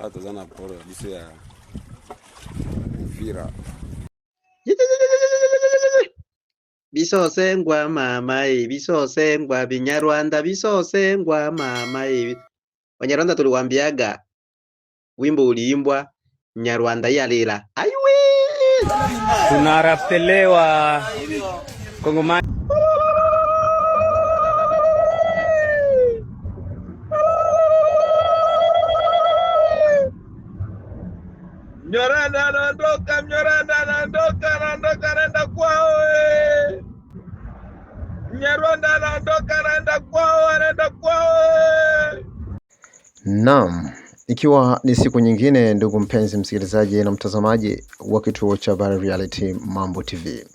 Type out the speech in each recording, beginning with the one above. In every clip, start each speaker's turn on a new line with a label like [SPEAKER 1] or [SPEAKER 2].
[SPEAKER 1] hata zana poro kabisa ya Uvira.
[SPEAKER 2] Bisosengwa mama bisosengwa Binyarwanda bisosengwa mama Wanyarwanda tuliwaambiaga wimbo uliimbwa Nyarwanda yalila. Aiwe!
[SPEAKER 3] Tunarapelewa Kongomani.
[SPEAKER 4] Mnyoranda anaondoka, anaenda kwao. Mnyarwanda anaondoka, anaenda kwao.
[SPEAKER 5] Naam, ikiwa ni siku nyingine, ndugu mpenzi msikilizaji na mtazamaji wa kituo cha Bara Reality Mambo TV.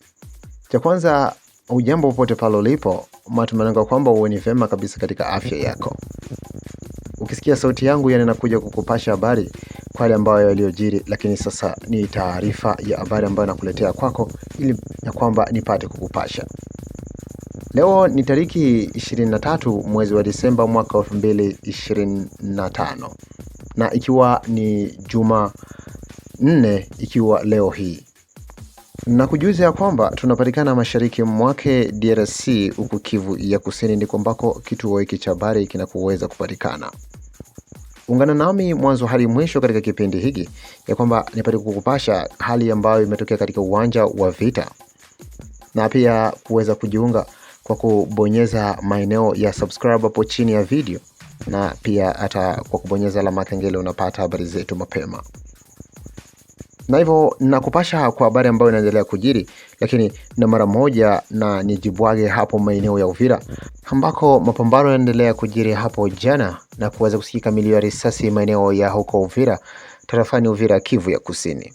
[SPEAKER 5] Cha kwanza, ujambo popote pale ulipo, matumaini kwamba uwe ni vema kabisa katika afya yako. Ukisikia sauti yangu nakuja kukupasha habari kwa yale ambayo yaliyojiri, lakini sasa ni taarifa ya habari ambayo nakuletea kwako ili ya kwamba nipate kukupasha. Leo ni tariki 23 mwezi wa Disemba mwaka 2025 na ikiwa ni Juma 4 ikiwa leo hii. Na kujuza ya kwamba tunapatikana mashariki mwake DRC, huku Kivu ya Kusini ndiko ambako kituo hiki cha habari kinakuweza kupatikana. Ungana nami mwanzo hadi mwisho katika kipindi hiki ya kwamba nipate kukupasha hali ambayo imetokea katika uwanja wa vita, na pia kuweza kujiunga kwa kubonyeza maeneo ya subscribe hapo chini ya video, na pia hata kwa kubonyeza alama kengele unapata habari zetu mapema. Na hivyo nakupasha kwa habari ambayo inaendelea kujiri, lakini na mara moja na nijibwage hapo maeneo ya Uvira ambako mapambano yanaendelea kujiri hapo jana na kuweza kusikika milio ya risasi maeneo ya huko Uvira, tarafani Uvira, Kivu ya Kusini.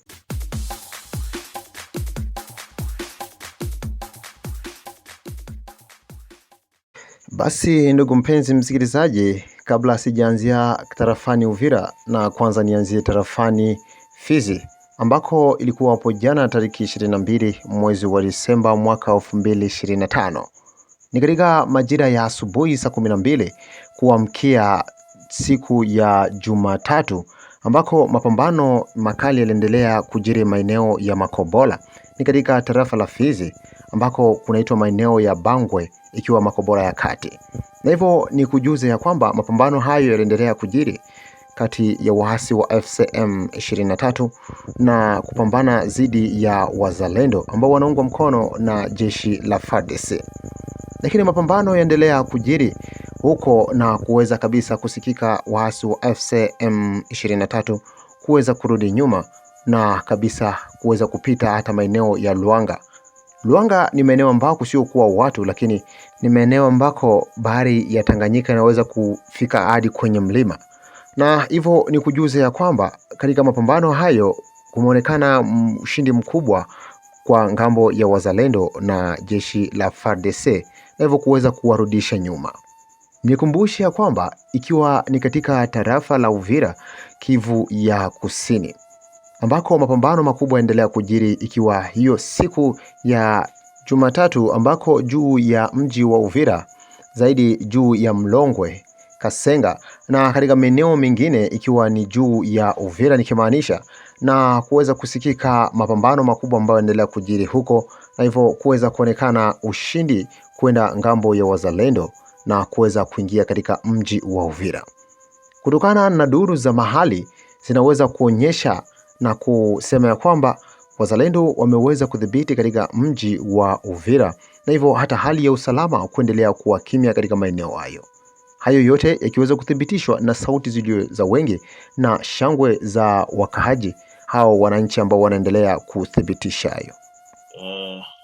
[SPEAKER 5] Basi ndugu mpenzi msikilizaji, kabla sijaanzia tarafani Uvira, na kwanza nianzie tarafani Fizi ambako ilikuwa hapo jana tariki 22 mwezi wa Disemba mwaka 2025. Ni katika majira ya asubuhi saa 12 kuamkia siku ya Jumatatu ambako mapambano makali yaliendelea kujiri maeneo ya Makobola. Ni katika tarafa la Fizi ambako kunaitwa maeneo ya Bangwe ikiwa Makobola ya kati. Na hivyo ni kujuze ya kwamba mapambano hayo yaliendelea kujiri kati ya waasi wa FCM 23 na kupambana dhidi ya wazalendo ambao wanaungwa mkono na jeshi la FARDC. Lakini mapambano yaendelea kujiri huko na kuweza kabisa kusikika waasi wa FCM 23 kuweza kurudi nyuma na kabisa kuweza kupita hata maeneo ya Luanga. Luanga ni maeneo ambako sio kuwa watu, lakini ni maeneo ambako bahari ya Tanganyika inaweza kufika hadi kwenye mlima. Na hivyo ni kujuze ya kwamba katika mapambano hayo kumeonekana ushindi mkubwa kwa ngambo ya wazalendo na jeshi la FARDC, na hivyo kuweza kuwarudisha nyuma. Nikumbushe ya kwamba ikiwa ni katika tarafa la Uvira, Kivu ya Kusini, ambako mapambano makubwa yaendelea kujiri, ikiwa hiyo siku ya Jumatatu ambako juu ya mji wa Uvira, zaidi juu ya Mlongwe, Kasenga na katika maeneo mengine ikiwa ni juu ya Uvira nikimaanisha, na kuweza kusikika mapambano makubwa ambayo yanaendelea kujiri huko, na hivyo kuweza kuonekana ushindi kwenda ngambo ya wazalendo na kuweza kuingia katika mji wa Uvira. Kutokana na duru za mahali zinaweza kuonyesha na kusema ya kwamba wazalendo wameweza kudhibiti katika mji wa Uvira, na hivyo hata hali ya usalama kuendelea kuwa kimya katika maeneo hayo. Hayo yote yakiweza kuthibitishwa na sauti zilizo za wengi na shangwe za wakahaji hao wananchi ambao wanaendelea kuthibitisha hayo.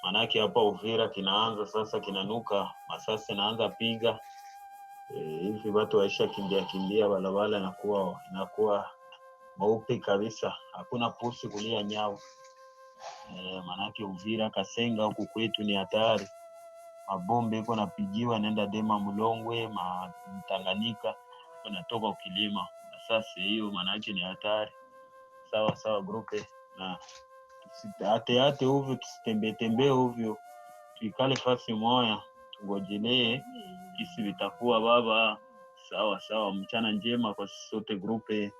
[SPEAKER 6] Manake hapa Uvira kinaanza sasa, kinanuka masasi naanza piga hivi, watu waisha kimbia balabala inakuwa maupe kabisa, hakuna pusi kulia nyao. Manake Uvira Kasenga huku kwetu ni hatari, mabombe iko napigiwa nenda Dema Mlongwe Tanganyika unatoka ukilima sasa, hiyo manake ni hatari. Sawa grupe, na tusitete ovyo, tusitembe ovyo, tuikale fasi moja tungojelee kisi vitakuwa baba. Sawa, mchana njema kwa sote grupe.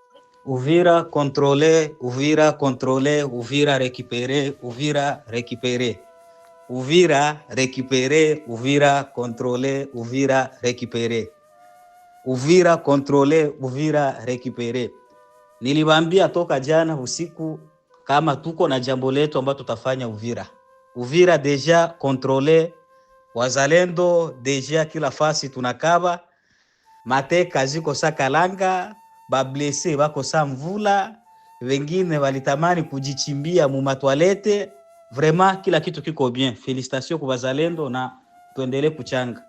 [SPEAKER 3] Uvira contrôler, Uvira contrôler, Uvira récupérer, Uvira récupérer. Uvira récupérer, Uvira contrôler, Uvira récupérer. Uvira contrôler, Uvira récupérer. Niliwaambia toka jana usiku kama tuko na jambo letu ambalo tutafanya Uvira. Uvira deja contrôler, wazalendo deja kila fasi tunakaba, mateka ziko sakalanga, bablese bako sa mvula, wengine walitamani kujichimbia mu matwalete. Vraiment kila kitu kiko bien. Félicitations kwa wazalendo na tuendelee kuchanga.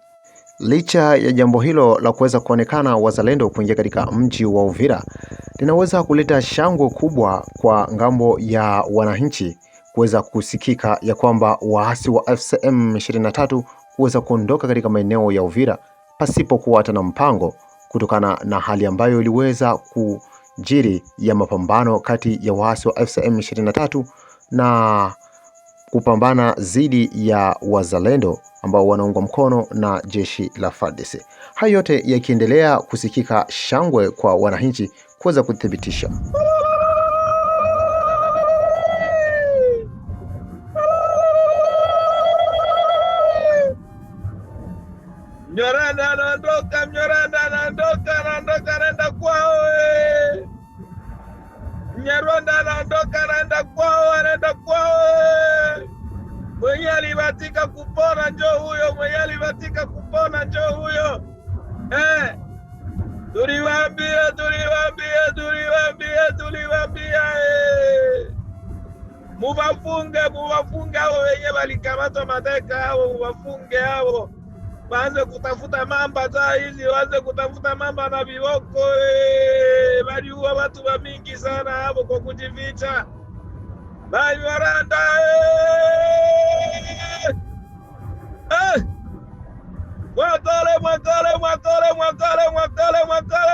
[SPEAKER 5] Licha ya jambo hilo la kuweza kuonekana wazalendo kuingia katika mji wa Uvira, linaweza kuleta shangwe kubwa kwa ngambo ya wananchi kuweza kusikika ya kwamba waasi wa FCM 23 kuweza kuondoka katika maeneo ya Uvira pasipo kuwa hata na mpango, kutokana na hali ambayo iliweza kujiri ya mapambano kati ya waasi wa FCM 23 na kupambana dhidi ya wazalendo ambao wanaungwa mkono na jeshi la FARDC. Hayo yote yakiendelea kusikika, shangwe kwa wananchi kuweza kuthibitisha.
[SPEAKER 4] Mnyoranda anaondoka, Mnyoranda anaondoka, anaenda kwao. Mnyarwanda anaenda kwao. Mwenye alibatika kupona njoo huyo, Tuliwaambia. Muwafunge hao wenye walikamatwa mateka hao, muwafunge hao. Waanze kutafuta mamba saa hizi, waanze kutafuta mamba na viboko. Waliua watu wa mingi sana hapo kwa kujificha. Banyarwanda mwakale.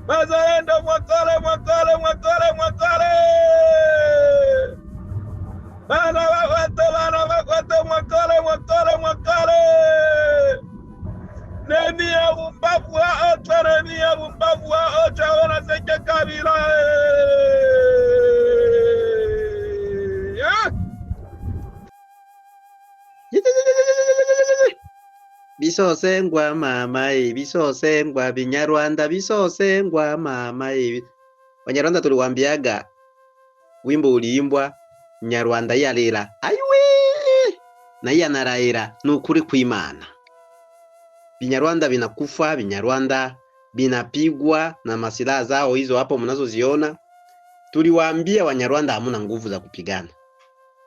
[SPEAKER 4] Bazalendo mwakale. Bana wakate mwakale. Nehemia Bumbavu wa ocha wanaseke Kabila.
[SPEAKER 2] Bisosengwa mama bisosengwa Binyarwanda bisosengwa mama Wanyarwanda tuliwaambiaga wimbo uliimbwa Nyarwanda yalira aiwe na yanaraira nukuri kw'Imana. Binyarwanda binakufa, Binyarwanda binapigwa na masilaha zao hizo hapo mnazoziona. Tuliwaambia Wanyarwanda hamuna nguvu za kupigana,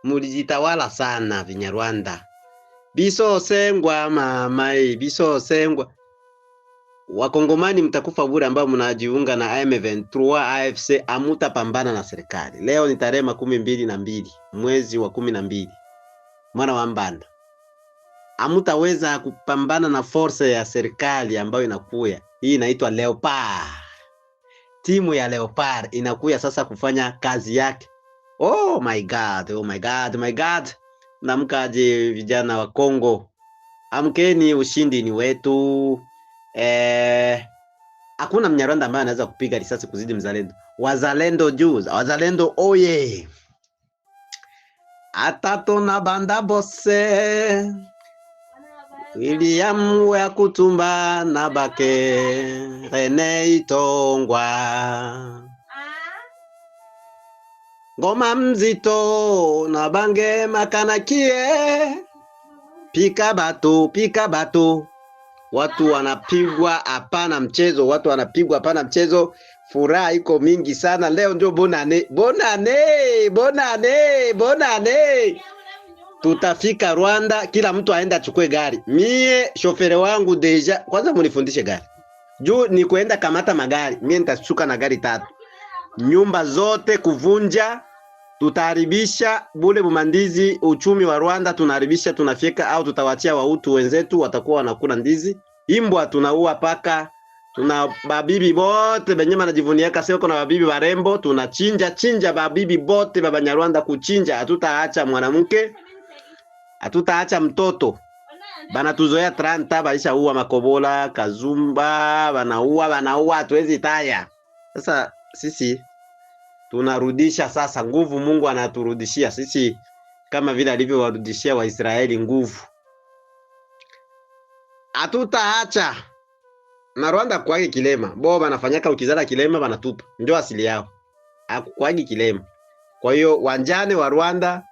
[SPEAKER 2] mulijitawala sana Binyarwanda. Bisosengwa mama bisosengwa. Wakongomani mtakufa bure ambao mnajiunga na M23 AFC, amutapambana na serikali. Leo ni tarehe 12 mwezi wa 12 mwana wa Mbanda. Amutaweza kupambana na force ya serikali ambayo inakuya. Hii inaitwa Leopard. Timu ya Leopard inakuya sasa kufanya kazi yake. Oh my God. Namkaje vijana wa Kongo. Amkeni, ushindi ni wetu. Hakuna Mnyarwanda ambaye anaweza kupiga risasi kuzidi mzalendo. Wazalendo juu, wazalendo oye. Atato na banda bose. William wa Kutumba na bake Rene Itongwa. Ngoma mzito na bange makanakie. Pika bato. Watu wanapigwa hapana mchezo, Furaha iko mingi sana leo, ndio bonane. Tutafika Rwanda, kila mtu aenda achukue gari. Mie shofere wangu deja, kwanza munifundishe gari. Juu ni kuenda kamata magari, mie nitashuka na gari 3. Nyumba zote kuvunja, tutaharibisha bule bumandizi, uchumi wa Rwanda tunaharibisha, tunafika au tutawachia wautu wenzetu watakuwa wanakula ndizi. Imbwa tunaua paka, tuna babibi bote benyema najivuniaka seko na babibi barembo, tunachinja babibi bote Banyarwanda kuchinja, hatutaacha mwanamke, hatutaacha mtoto. Bana tuzoea 30 baisha uwa Makobola, Kazumba, banaua hatuwezi taya. Sasa sisi tunarudisha sasa nguvu, Mungu anaturudishia sisi kama vile alivyowarudishia Waisraeli nguvu. Hatutaacha. Na Rwanda kwagi kilema. Bo banafanyaka ukizala kilema banatupa. Ndio asili yao. Hakukwagi kilema. Kwa hiyo wanjane wa Rwanda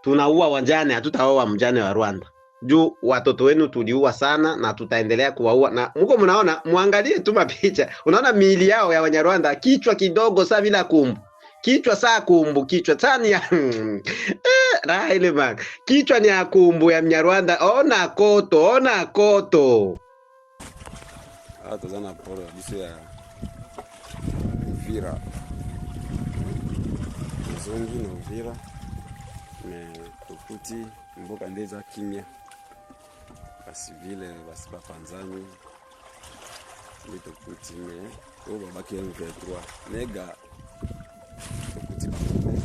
[SPEAKER 2] tunaua wanjane, hatutaoa mjane wa Rwanda. Juu watoto wenu tuliua sana na tutaendelea kuwaua. Na mko mnaona, muangalie tu mapicha. Unaona miili yao ya Wanyarwanda, kichwa kidogo saa bila kumbu. Kichwa saa kumbu, kichwa tani ya Raile mak. Kichwa ni ya kumbu ya Mnyarwanda. Ona koto.
[SPEAKER 1] Tazana poro biso ya Uvira. Zongi na Uvira. Me tokuti mboka ndeza kimya. Basi vile basi bapanzani. Me tokuti me o babaki M23. Mega tokuti bakome.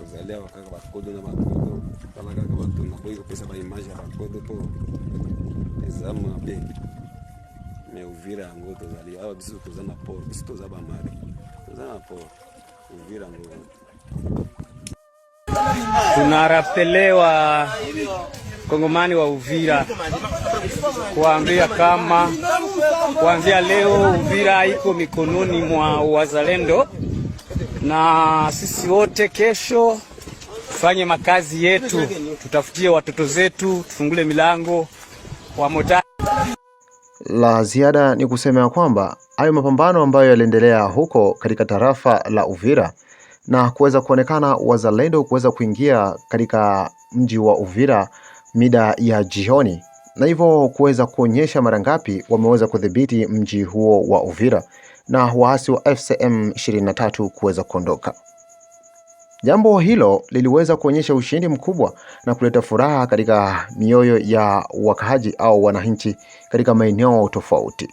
[SPEAKER 1] Rosalia wakaka bakodo na bakodo. Kala kaka batu na boyo pesa ba image ya bakodo po. Ezama be. Me Uvira ngo tozali awa biso tozana port, biso tozaba mare. Tozana port. Uvira ngo.
[SPEAKER 7] Tunarapelewa Kongomani wa Uvira kuambia kama kuanzia leo Uvira iko mikononi mwa wazalendo, na sisi wote kesho tufanye makazi yetu, tutafutie watoto zetu, tufungule milango wa mota.
[SPEAKER 5] La ziada ni kusema ya kwamba hayo mapambano ambayo yaliendelea huko katika tarafa la Uvira na kuweza kuonekana wazalendo kuweza kuingia katika mji wa Uvira mida ya jioni, na hivyo kuweza kuonyesha mara ngapi wameweza kudhibiti mji huo wa Uvira na waasi wa FCM 23 kuweza kuondoka. Jambo hilo liliweza kuonyesha ushindi mkubwa na kuleta furaha katika mioyo ya wakahaji au wananchi katika maeneo tofauti.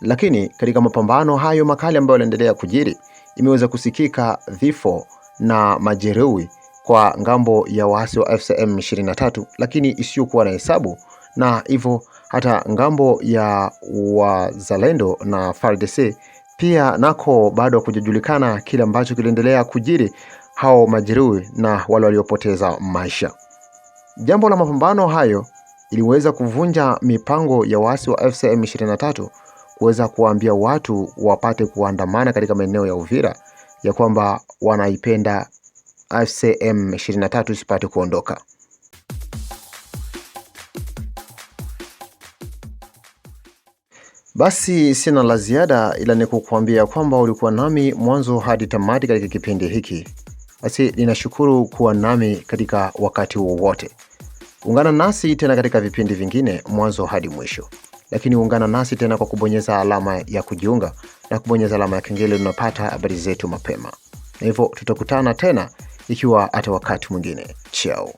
[SPEAKER 5] Lakini katika mapambano hayo makali ambayo yanaendelea kujiri, imeweza kusikika vifo na majeruhi kwa ngambo ya waasi wa FCM 23, lakini isiyokuwa na hesabu, na hivyo hata ngambo ya wazalendo na FARDC pia nako bado kujulikana kile ambacho kiliendelea kujiri, hao majeruhi na wale waliopoteza maisha. Jambo la mapambano hayo iliweza kuvunja mipango ya waasi wa FCM 23 kuweza kuambia watu wapate kuandamana katika maeneo ya Uvira ya kwamba wanaipenda FCM 23 isipate kuondoka. Basi sina la ziada ila ni kukuambia kwamba ulikuwa nami mwanzo hadi tamati katika kipindi hiki. Basi ninashukuru kuwa nami katika wakati wowote. Ungana nasi tena katika vipindi vingine mwanzo hadi mwisho. Lakini ungana nasi tena kwa kubonyeza alama ya kujiunga na kubonyeza alama ya kengele unapata habari zetu mapema. Na hivyo tutakutana tena ikiwa hata wakati mwingine. Ciao.